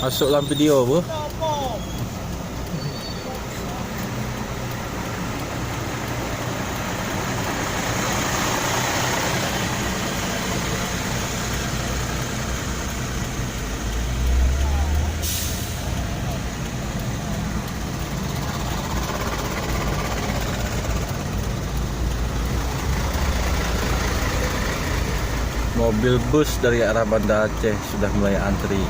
Masuk dalam video bro. Mobil bus dari arah Banda Aceh sudah mulai antri.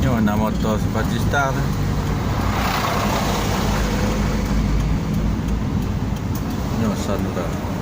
Ini warna motor seperti star. Ini Sandra.